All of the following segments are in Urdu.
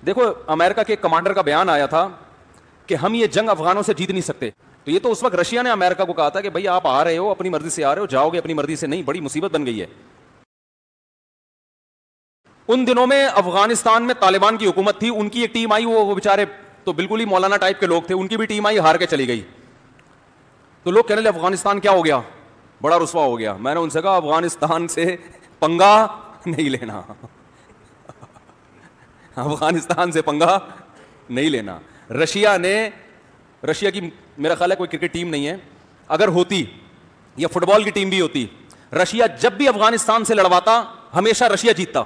دیکھو امریکہ کے ایک کمانڈر کا بیان آیا تھا کہ ہم یہ جنگ افغانوں سے جیت نہیں سکتے. تو یہ تو اس وقت رشیا نے امریکہ کو کہا تھا کہ بھائی آپ آ رہے ہو اپنی مرضی سے آ رہے ہو, جاؤ گے اپنی مرضی سے نہیں, بڑی مصیبت بن گئی ہے. ان دنوں میں افغانستان میں طالبان کی حکومت تھی, ان کی ایک ٹیم آئی, وہ بیچارے تو بالکل ہی مولانا ٹائپ کے لوگ تھے, ان کی بھی ٹیم آئی, ہار کے چلی گئی. تو لوگ کہنے لگے افغانستان کیا ہو گیا, بڑا رسوا ہو گیا. میں نے ان سے کہا افغانستان سے پنگا نہیں لینا, افغانستان سے پنگا نہیں لینا. رشیا کی میرا خیال ہے کوئی کرکٹ ٹیم نہیں ہے, اگر ہوتی یا فٹ بال کی ٹیم بھی ہوتی, رشیا جب بھی افغانستان سے لڑواتا ہمیشہ رشیا جیتتا.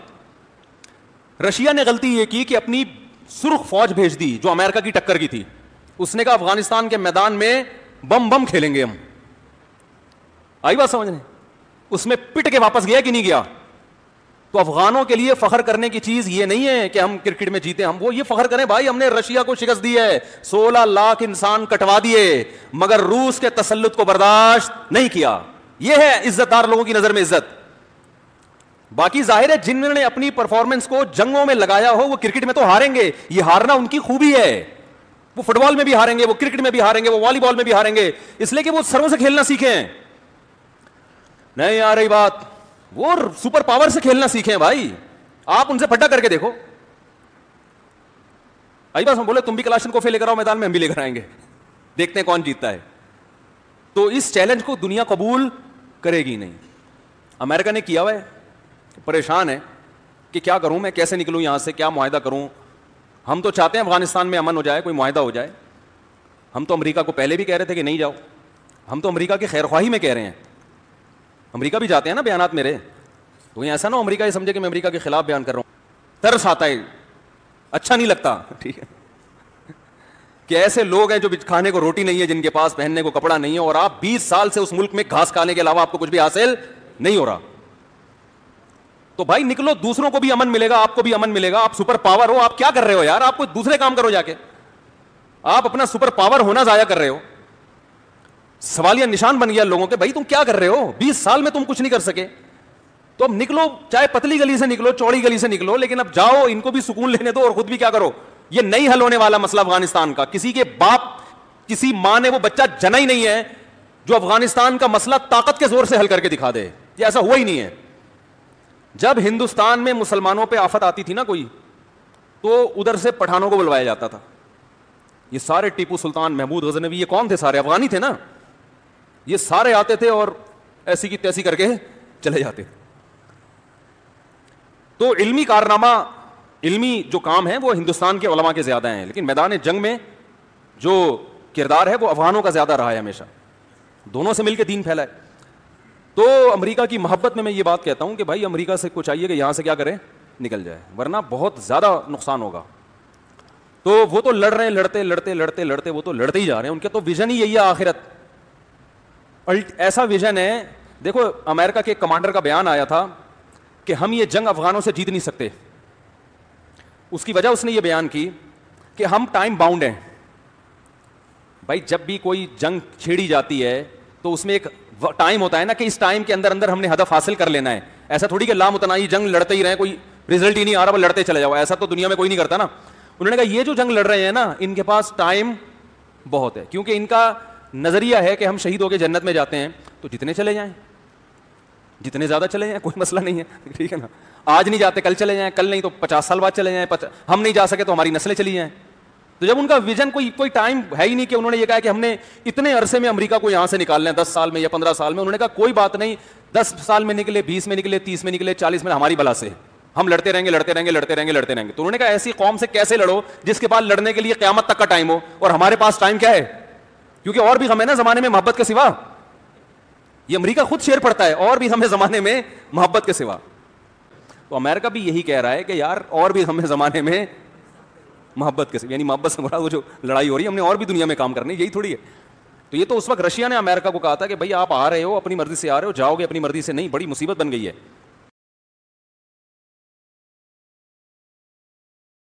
رشیا نے غلطی یہ کی کہ اپنی سرخ فوج بھیج دی جو امریکہ کی ٹکر کی تھی. اس نے کہا افغانستان کے میدان میں بم کھیلیں گے ہم. آئی بات سمجھنے؟ اس میں پٹ کے واپس گیا کہ نہیں گیا؟ تو افغانوں کے لیے فخر کرنے کی چیز یہ نہیں ہے کہ ہم کرکٹ میں جیتے, ہم وہ یہ فخر کریں بھائی ہم نے رشیا کو شکست دی ہے, 16 لاکھ انسان کٹوا دیے, مگر روس کے تسلط کو برداشت نہیں کیا. یہ ہے عزت دار لوگوں کی نظر میں عزت. باقی ظاہر ہے جنہوں نے اپنی پرفارمنس کو جنگوں میں لگایا ہو وہ کرکٹ میں تو ہاریں گے, یہ ہارنا ان کی خوبی ہے. وہ فٹ بال میں بھی ہاریں گے, وہ کرکٹ میں بھی ہاریں گے, وہ والی بال میں بھی ہاریں گے, اس لیے کہ وہ سروں سے کھیلنا سیکھیں. نہیں آ رہی بات, وہ سپر پاور سے کھیلنا سیکھیں بھائی. آپ ان سے پھٹا کر کے دیکھو. آئی بات بولے تم بھی کلاشن کو لے کر آؤ میدان میں, ہم بھی لے کر آئیں گے, دیکھتے ہیں کون جیتتا ہے. تو اس چیلنج کو دنیا قبول کرے گی نہیں. امریکہ نے کیا ہوا ہے, پریشان ہے کہ کیا کروں میں, کیسے نکلوں یہاں سے, کیا معاہدہ کروں. ہم تو چاہتے ہیں افغانستان میں امن ہو جائے, کوئی معاہدہ ہو جائے. ہم تو امریکہ کو پہلے بھی کہہ رہے تھے کہ نہیں جاؤ, ہم تو امریکہ کی خیر خواہی میں کہہ رہے ہیں. امریکہ بھی جاتے ہیں نا بیانات میرے, تو یہ ایسا نہ امریکہ یہ سمجھے کہ میں امریکہ کے خلاف بیان کر رہا ہوں. ترس آتا ہے, اچھا نہیں لگتا. ٹھیک ہے کہ ایسے لوگ ہیں جو کھانے کو روٹی نہیں ہے, جن کے پاس پہننے کو کپڑا نہیں ہے, اور آپ 20 سال سے اس ملک میں گھاس کھانے کے علاوہ آپ کو کچھ بھی حاصل نہیں ہو رہا. تو بھائی نکلو, دوسروں کو بھی امن ملے گا, آپ کو بھی امن ملے گا. آپ سپر پاور ہو, آپ کیا کر رہے ہو یار, آپ کوئی دوسرے کام کرو جا کے. آپ اپنا سپر پاور ہونا ضائع کر رہے ہو. سوالیہ نشان بن گیا لوگوں کے, بھائی تم کیا کر رہے ہو, 20 سال میں تم کچھ نہیں کر سکے. تو اب نکلو, چاہے پتلی گلی سے نکلو, چوڑی گلی سے نکلو, لیکن اب جاؤ, ان کو بھی سکون لینے دو اور خود بھی کیا کرو. یہ نہیں حل ہونے والا مسئلہ افغانستان کا. کسی کے باپ, کسی ماں نے وہ بچہ جنا ہی نہیں ہے جو افغانستان کا مسئلہ طاقت کے زور سے حل کر کے دکھا دے. یہ ایسا ہوا ہی نہیں ہے. جب ہندوستان میں مسلمانوں پہ آفت آتی تھی نا کوئی, تو ادھر سے پٹھانوں کو بلوایا جاتا تھا. یہ سارے ٹیپو سلطان, محمود غزنوی, یہ کون تھے؟ سارے افغانی تھے نا. یہ سارے آتے تھے اور ایسی کی تیسی کر کے چلے جاتے. تو علمی کارنامہ, علمی جو کام ہے وہ ہندوستان کے علماء کے زیادہ ہیں, لیکن میدان جنگ میں جو کردار ہے وہ افغانوں کا زیادہ رہا ہے ہمیشہ. دونوں سے مل کے دین پھیلا ہے. تو امریکہ کی محبت میں یہ بات کہتا ہوں کہ بھائی امریکہ سے کو چاہیے کہ یہاں سے کیا کرے, نکل جائے, ورنہ بہت زیادہ نقصان ہوگا. تو وہ تو لڑ رہے ہیں, لڑتے لڑتے لڑتے لڑتے وہ تو لڑتے ہی جا رہے ہیں. ان کے تو ویژن ہی یہی ہے آخرت, ایسا ویژن ہے. دیکھو امریکہ کے ایک کمانڈر کا بیان آیا تھا کہ ہم یہ جنگ افغانوں سے جیت نہیں سکتے. اس کی وجہ اس نے یہ بیان کی کہ ہم ٹائم باؤنڈ ہیں. بھائی جب بھی کوئی جنگ چھیڑی جاتی ہے تو اس میں ایک ٹائم ہوتا ہے نا کہ اس ٹائم کے اندر اندر ہم نے ہدف حاصل کر لینا ہے. ایسا تھوڑی کہ لامتناہی جنگ لڑتے ہی رہے, کوئی رزلٹ ہی نہیں آ رہا, بس لڑتے چلے جاؤ. ایسا تو دنیا میں کوئی نہیں کرتا نا. انہوں نے کہا یہ جو جنگ لڑ رہے ہیں نا, ان کے پاس ٹائم بہت ہے, کیونکہ ان کا نظریہ ہے کہ ہم شہید ہو کے جنت میں جاتے ہیں, تو جتنے چلے جائیں, جتنے زیادہ چلے جائیں, کوئی مسئلہ نہیں ہے. ٹھیک ہے نا, آج نہیں جاتے کل چلے جائیں, کل نہیں تو 50 سال بعد چلے جائیں, ہم نہیں جا سکے تو ہماری نسلیں چلی جائیں. تو جب ان کا ویژن کوئی ٹائم ہے ہی نہیں کہ انہوں نے یہ کہا کہ ہم نے اتنے عرصے میں امریکہ کو یہاں سے نکالنا ہے, 10 سال میں یا 15 سال میں. انہوں نے کہا کوئی بات نہیں, 10 سال میں نکلے, 20 میں نکلے, 30 میں نکلے, 40 میں, ہماری بلا سے ہم لڑتے رہیں گے, لڑتے رہیں گے, لڑتے رہیں گے, لڑتے رہیں گے. تو انہوں نے کہا ایسی قوم سے کیسے لڑو جس کے پاس لڑنے کے لیے قیامت تک کا ٹائم ہو, اور ہمارے پاس ٹائم کیا ہے, کیونکہ اور بھی غم ہے نا زمانے میں محبت کے سوا. یہ امریکہ خود شعر پڑتا ہے, اور بھی ہمیں زمانے میں محبت کے سوا. تو امریکہ بھی یہی کہہ رہا ہے کہ یار اور بھی ہمیں زمانے میں محبت کے سوا, یعنی محبت سے مراد وہ جو لڑائی ہو رہی ہے, ہم نے اور بھی دنیا میں کام کرنے, یہی تھوڑی ہے. تو یہ تو اس وقت رشیا نے امریکہ کو کہا تھا کہ بھائی آپ آ رہے ہو اپنی مرضی سے آ رہے ہو, جاؤ گے اپنی مرضی سے نہیں, بڑی مصیبت بن گئی ہے.